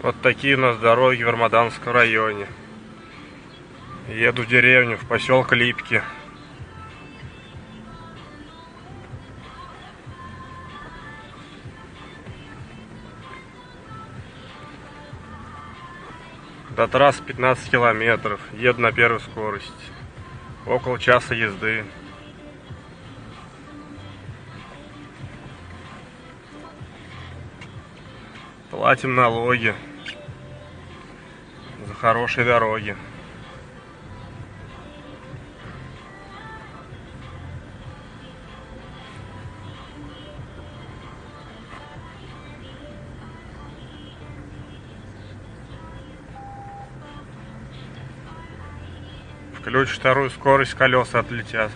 Вот такие у нас дороги в Армаданском районе. Еду в деревню, в поселок Липки. До трассы 15 километров. Еду на первой скорости. Около часа езды. Платим налоги за хорошие дороги. Включишь вторую скорость, колеса отлетят.